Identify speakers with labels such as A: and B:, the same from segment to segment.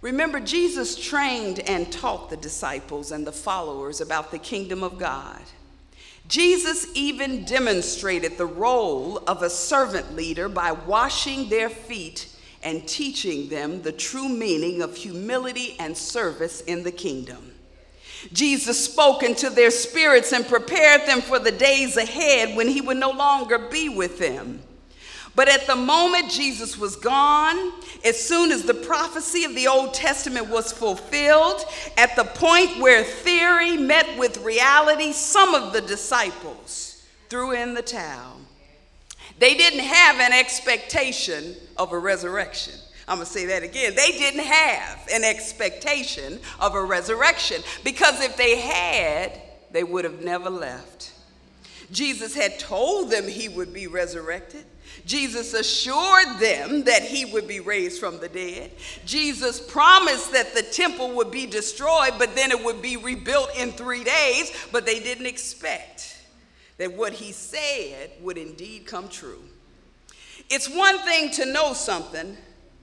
A: Remember, Jesus trained and taught the disciples and the followers about the kingdom of God. Jesus even demonstrated the role of a servant leader by washing their feet and teaching them the true meaning of humility and service in the kingdom. Jesus spoke into their spirits and prepared them for the days ahead when he would no longer be with them. But at the moment Jesus was gone, as soon as the prophecy of the Old Testament was fulfilled, at the point where theory met with reality, some of the disciples threw in the towel. They didn't have an expectation of a resurrection. I'm going to say that again. They didn't have an expectation of a resurrection, because if they had, they would have never left. Jesus had told them he would be resurrected. Jesus assured them that he would be raised from the dead. Jesus promised that the temple would be destroyed, but then it would be rebuilt in 3 days. But they didn't expect that what he said would indeed come true. It's one thing to know something,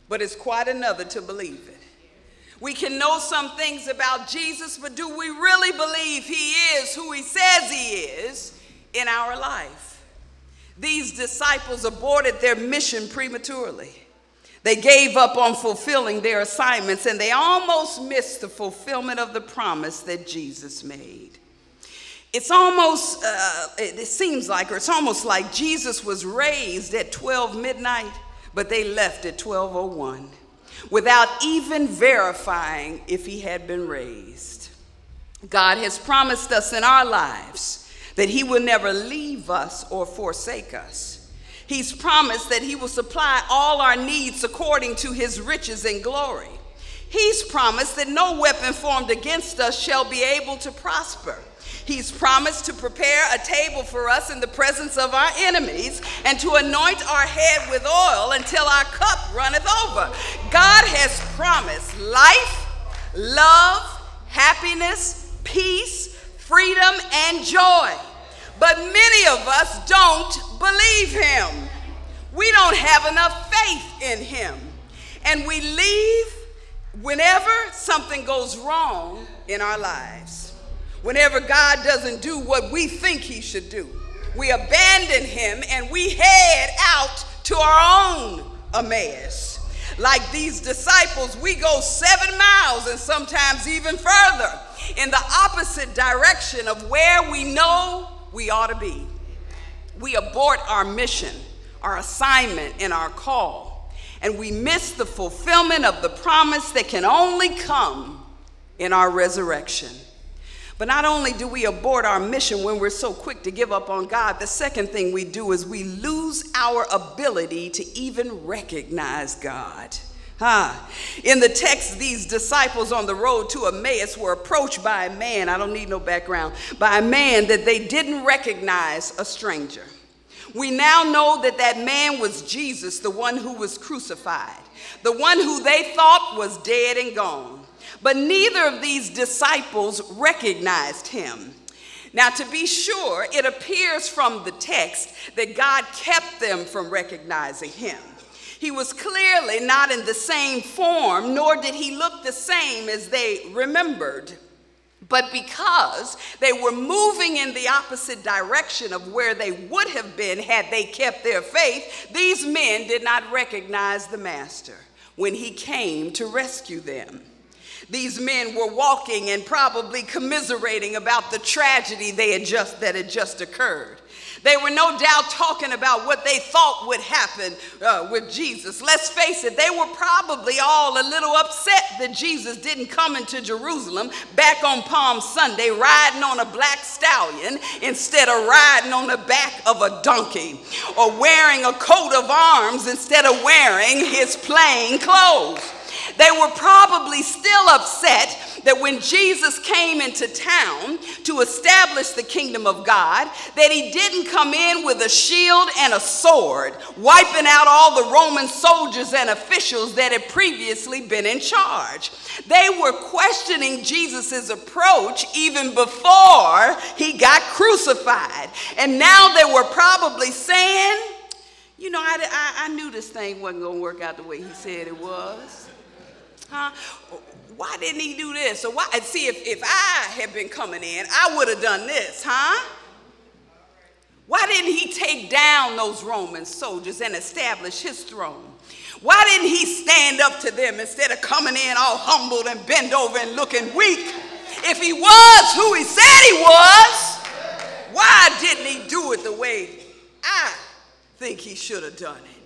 A: but it's quite another to believe it. We can know some things about Jesus, but do we really believe he is who he says he is in our life? These disciples aborted their mission prematurely. They gave up on fulfilling their assignments, and they almost missed the fulfillment of the promise that Jesus made. It's almost like Jesus was raised at 12 midnight, but they left at 12:01 without even verifying if he had been raised. God has promised us in our lives that he will never leave us or forsake us. He's promised that he will supply all our needs according to his riches and glory. He's promised that no weapon formed against us shall be able to prosper. He's promised to prepare a table for us in the presence of our enemies, and to anoint our head with oil until our cup runneth over. God has promised life, love, happiness, peace, freedom, and joy. But many of us don't believe him. We don't have enough faith in him. And we leave whenever something goes wrong in our lives. Whenever God doesn't do what we think he should do, we abandon him and we head out to our own Emmaus. Like these disciples, we go 7 miles and sometimes even further in the opposite direction of where we know we ought to be. We abort our mission, our assignment, and our call, and we miss the fulfillment of the promise that can only come in our resurrection. But not only do we abort our mission when we're so quick to give up on God, the second thing we do is we lose our ability to even recognize God. In the text, these disciples on the road to Emmaus were approached by a man, I don't need no background, by a man that they didn't recognize, a stranger. We now know that that man was Jesus, the one who was crucified, the one who they thought was dead and gone. But neither of these disciples recognized him. Now, to be sure, it appears from the text that God kept them from recognizing him. He was clearly not in the same form, nor did he look the same as they remembered. But because they were moving in the opposite direction of where they would have been had they kept their faith, these men did not recognize the master when he came to rescue them. These men were walking and probably commiserating about the tragedy that had just occurred. They were no doubt talking about what they thought would happen with Jesus. Let's face it, they were probably all a little upset that Jesus didn't come into Jerusalem back on Palm Sunday riding on a black stallion instead of riding on the back of a donkey, or wearing a coat of arms instead of wearing his plain clothes. They were probably still upset that when Jesus came into town to establish the kingdom of God, that he didn't come in with a shield and a sword, wiping out all the Roman soldiers and officials that had previously been in charge. They were questioning Jesus' approach even before he got crucified. And now they were probably saying, you know, I knew this thing wasn't going to work out the way he said it was. huh? Why didn't he do this? Or why? And see, if I had been coming in, I would have done this, huh? Why didn't he take down those Roman soldiers and establish his throne? Why didn't he stand up to them instead of coming in all humbled and bent over and looking weak? If he was who he said he was, why didn't he do it the way I think he should have done it?